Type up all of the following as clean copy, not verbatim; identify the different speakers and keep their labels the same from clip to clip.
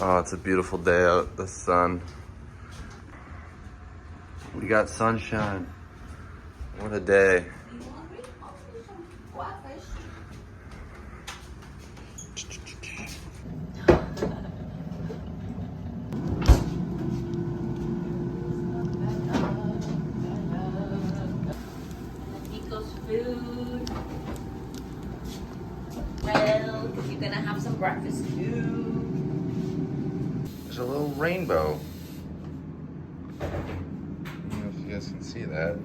Speaker 1: Oh, it's a beautiful day out, the sun. We got sunshine. What a day.
Speaker 2: Nico's food. Well, because you're gonna have some breakfast too.
Speaker 1: There's a little rainbow. I don't know if you guys can see that.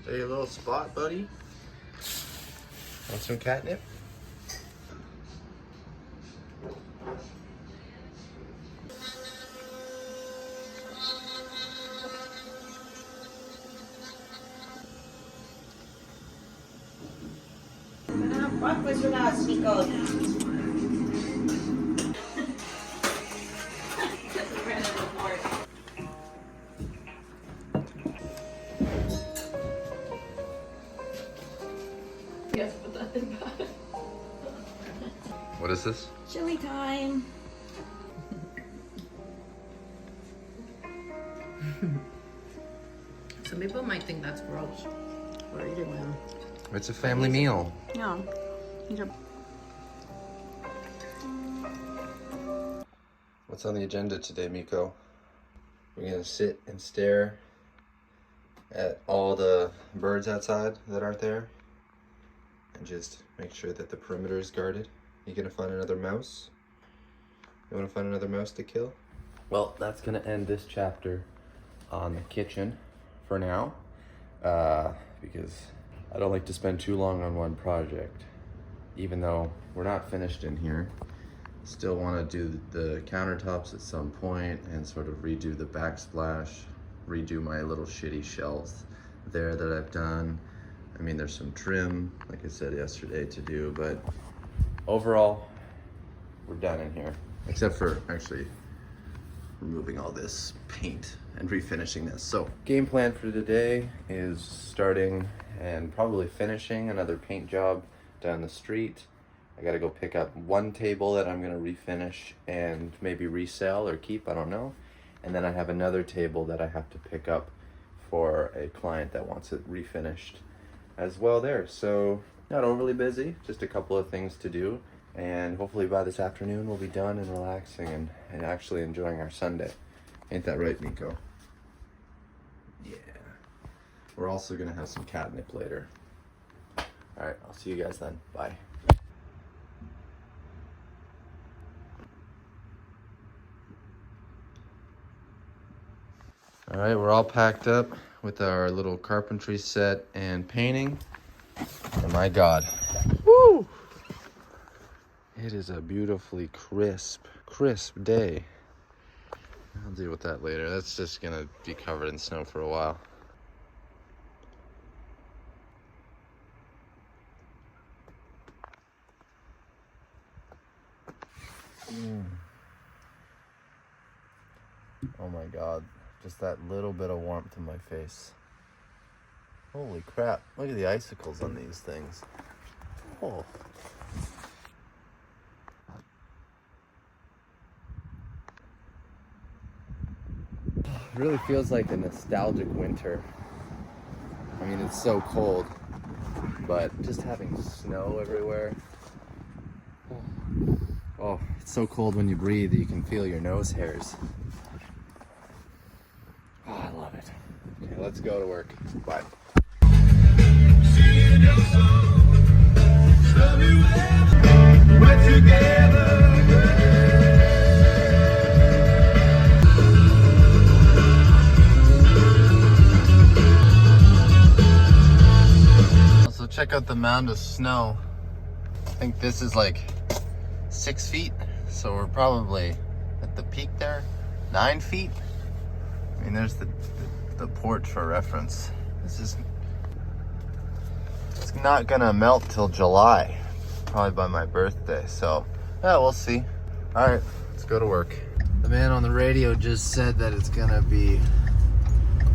Speaker 1: Hey, a little spot, buddy. Want some catnip?
Speaker 2: Breakfast with us, Nico. Yes, but that is bad.
Speaker 1: What is this?
Speaker 2: Chili time. Some people might think that's gross. We're eating them.
Speaker 1: It's a family meal.
Speaker 2: Yeah.
Speaker 1: What's on the agenda today, Miko? We're gonna sit and stare at all the birds outside that aren't there and just make sure that the perimeter is guarded. You gonna find another mouse? You wanna find another mouse to kill? Well, that's gonna end this chapter on the kitchen for now, because I don't like to spend too long on one project. Even though we're not finished in here, still want to do the countertops at some point and sort of redo the backsplash, redo my little shitty shelves there that I've done. I mean, there's some trim, like I said yesterday, to do, but overall, we're done in here. Except for actually removing all this paint and refinishing this. So, game plan for today is starting and probably finishing another paint job down the street. I gotta go pick up one table that I'm gonna refinish and maybe resell or keep, I don't know. And then I have another table that I have to pick up for a client that wants it refinished as well there. So not overly busy, just a couple of things to do. And hopefully by this afternoon we'll be done and relaxing and actually enjoying our Sunday. Ain't that right, Nico? Yeah. We're also gonna have some catnip later. All right, I'll see you guys then. Bye. All right, we're all packed up with our little carpentry set and painting. And my God, woo! It is a beautifully crisp day. I'll deal with that later. That's just gonna be covered in snow for a while. Oh my God, just that little bit of warmth in my face. Holy crap, look at the icicles on these things. Oh. It really feels like a nostalgic winter. I mean, it's so cold, but just having snow everywhere. Oh, it's so cold when you breathe that you can feel your nose hairs. Oh, I love it. Okay, let's go to work. Bye. We're together. Also, check out the mound of snow. I think this is like 6 feet, so we're probably at the peak there, 9 feet. I mean, there's the porch for reference. This is It's not gonna melt till July, probably by my birthday. So yeah, we'll see. All right, let's go to work. The man on the radio just said that it's gonna be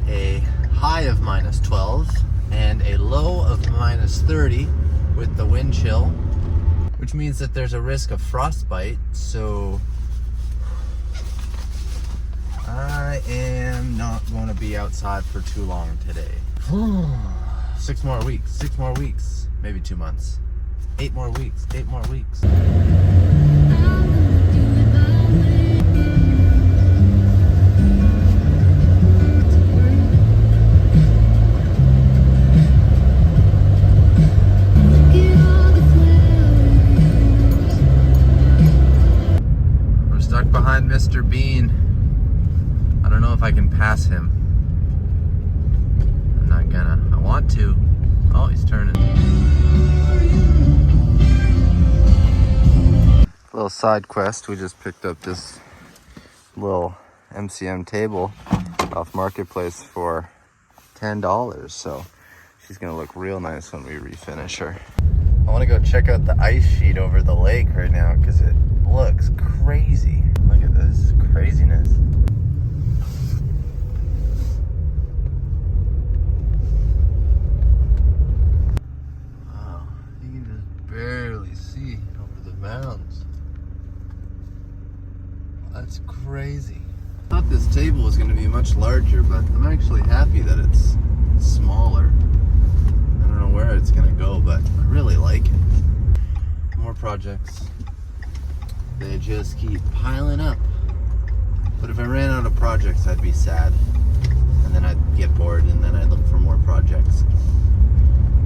Speaker 1: a high of -12 and a low of -30 with the wind chill, which means that there's a risk of frostbite. So I am not going to be outside for too long today. 6 more weeks, maybe 2 months. 8 more weeks. We're stuck behind Mr. Bean. I don't know if I can pass him. I'm not gonna. I want to. Oh, he's turning. Little side quest. We just picked up this little MCM table off Marketplace for $10. So she's gonna look real nice when we refinish her. I want to go check out the ice sheet over the lake right now because it looks crazy. Look at this craziness. Barely see over the mounds. That's crazy. I thought this table was going to be much larger, but I'm actually happy that it's smaller. I don't know where it's going to go, but I really like it. More projects. They just keep piling up. But if I ran out of projects, I'd be sad. And then I'd get bored, and then I'd look for more projects.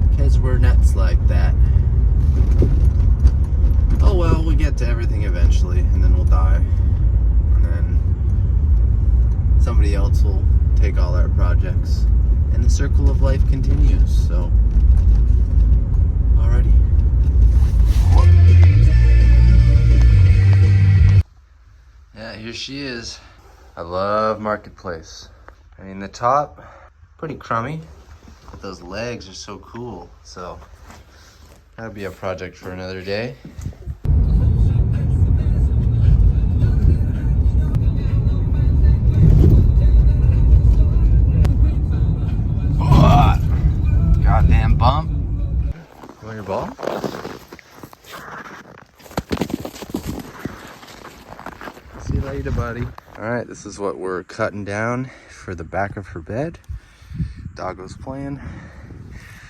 Speaker 1: Because we're nuts like that. Oh well, we'll get to everything eventually, and then we'll die. And then somebody else will take all our projects. And the circle of life continues, so. Alrighty. Yeah, here she is. I love Marketplace. I mean, the top, pretty crummy, but those legs are so cool, so. That'll be a project for another day. Oh, goddamn bump. You want your ball? See you later, buddy. All right, this is what we're cutting down for the back of her bed. Doggo's playing.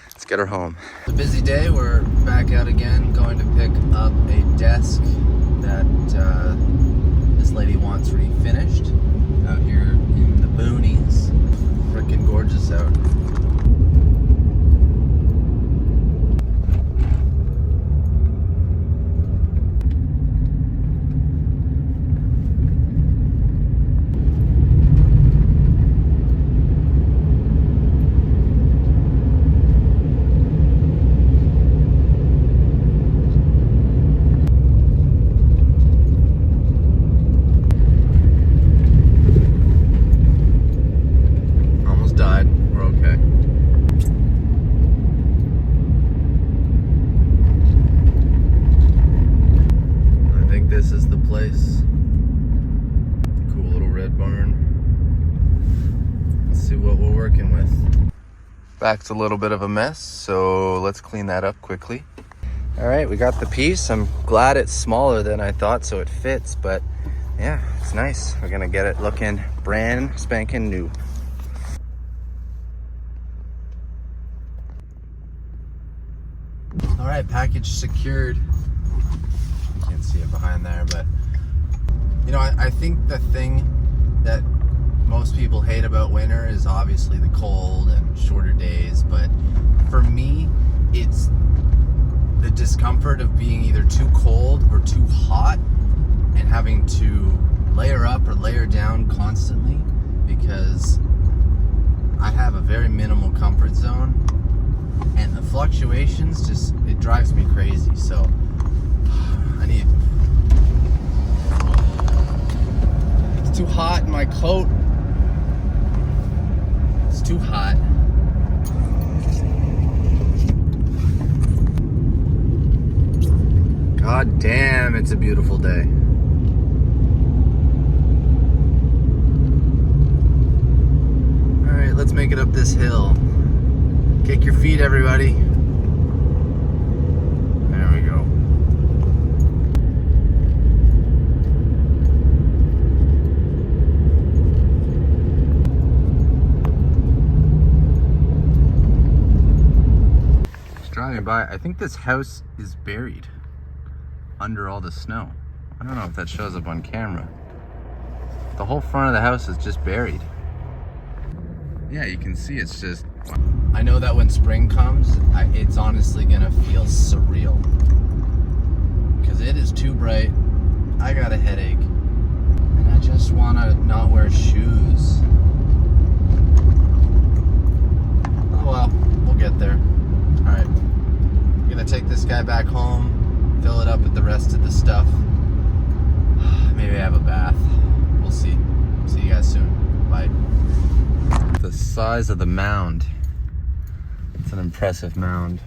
Speaker 1: Let's get her home. It's a busy day. We're back out again, going to pick up a desk that this lady wants refinished out here in the boonies. Freaking gorgeous out. Back's a little bit of a mess, so let's clean that up quickly. All right, we got the piece. I'm glad it's smaller than I thought, so it fits, but yeah, it's nice. We're gonna get it looking brand spanking new. All right, package secured. You can't see it behind there, but you know, I think the thing that most people hate about winter is obviously the cold and shorter days, but for me, it's the discomfort of being either too cold or too hot and having to layer up or layer down constantly, because I have a very minimal comfort zone and the fluctuations just, it drives me crazy. So it's too hot in my coat. It's too hot. God damn, it's a beautiful day. All right, let's make it up this hill. Kick your feet, everybody. There we go. Just driving by, I think this house is buried under all the snow. I don't know if that shows up on camera. The whole front of the house is just buried. Yeah, you can see it's just... I know that when spring comes, it's honestly gonna feel surreal. Because it is too bright, I got a headache, and I just wanna not wear shoes. Oh well, we'll get there. Alright, I'm gonna take this guy back home, fill it up with the rest of the stuff. Maybe have a bath. We'll see. See you guys soon. Bye. The size of the mound. It's an impressive mound.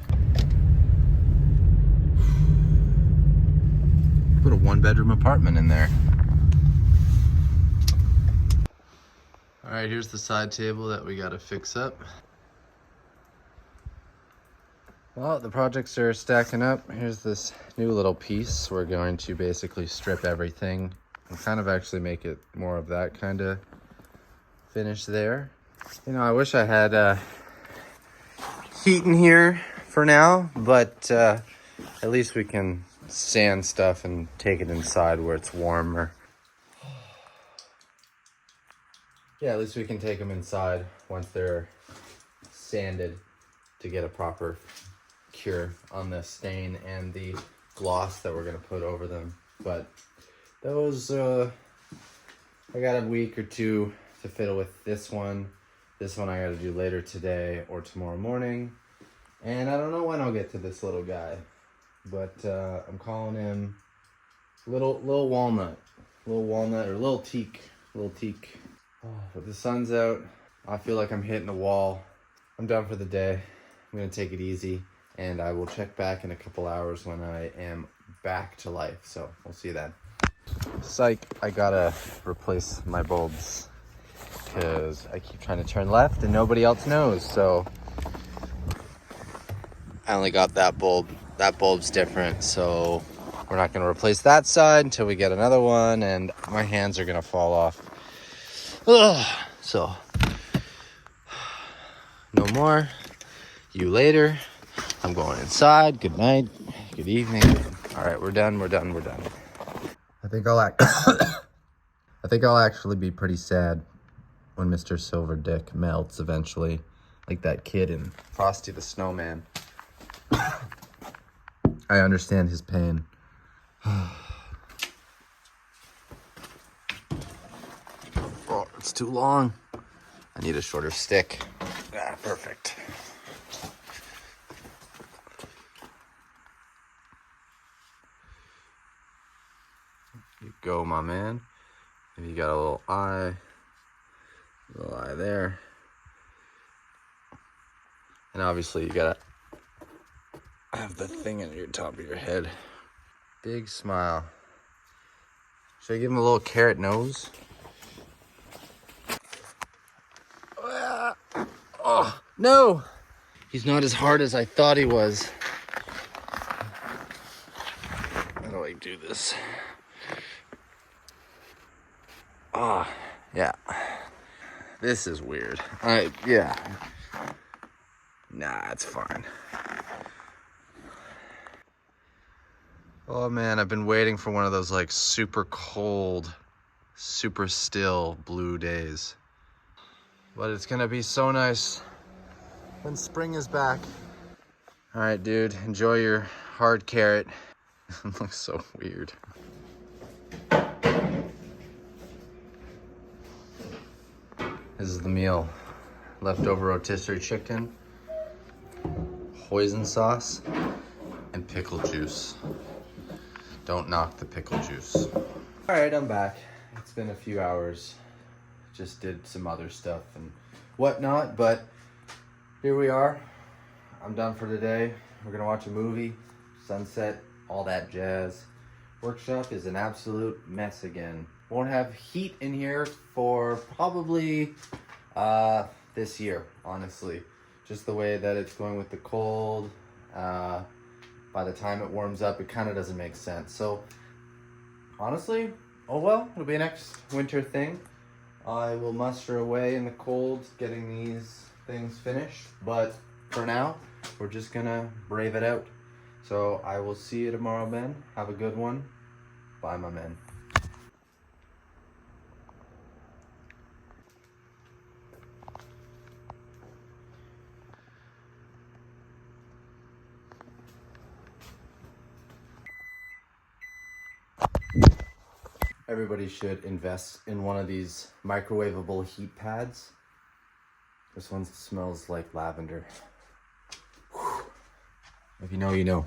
Speaker 1: Put a one-bedroom apartment in there. All right, here's the side table that we gotta fix up. Well, the projects are stacking up. Here's this new little piece. We're going to basically strip everything and kind of actually make it more of that kind of finish there. You know, I wish I had heat in here for now, but at least we can sand stuff and take it inside where it's warmer. Yeah, at least we can take them inside once they're sanded to get a proper cure on the stain and the gloss that we're gonna put over them. But those, I got a week or two to fiddle with this one. This one I gotta do later today or tomorrow morning. And I don't know when I'll get to this little guy, but I'm calling him Little Walnut. Little Walnut or Little Teak. Little Teak. Oh, but the sun's out. I feel like I'm hitting a wall. I'm done for the day. I'm gonna take it easy, and I will check back in a couple hours when I am back to life. So we'll see you then. Psych, I gotta replace my bulbs because I keep trying to turn left and nobody else knows. So I only got that bulb. That bulb's different, so we're not gonna replace that side until we get another one, and my hands are gonna fall off. Ugh. So no more. You later. I'm going inside. Good night. Good evening. All right, we're done. I think I'll actually be pretty sad when Mr. Silver Dick melts eventually, like that kid in Frosty the Snowman. I understand his pain. Oh, it's too long. I need a shorter stick. Ah, perfect. You go, my man. And you got a little eye there. And obviously you gotta have the thing in your top of your head. Big smile. Should I give him a little carrot nose? Oh, no! He's not as hard as I thought he was. How do I do this? Ah, yeah. This is weird. Yeah. Nah, it's fine. Oh man, I've been waiting for one of those like super cold, super still blue days. But it's gonna be so nice when spring is back. All right, dude, enjoy your hard carrot. It looks so weird. This is the meal. Leftover rotisserie chicken, hoisin sauce, and pickle juice. Don't knock the pickle juice. All right, I'm back. It's been a few hours. Just did some other stuff and whatnot, but here we are. I'm done for today. We're gonna watch a movie, sunset all that jazz. Workshop is an absolute mess again. Won't have heat in here for probably this year, honestly. Just the way that it's going with the cold. By the time it warms up, it kind of doesn't make sense. So honestly, oh well, it'll be a next winter thing. I will muster away in the cold getting these things finished, but for now, we're just gonna brave it out. So I will see you tomorrow, Ben. Have a good one. Bye, my man. Everybody should invest in one of these microwavable heat pads. This one smells like lavender. Whew. If you know, you know.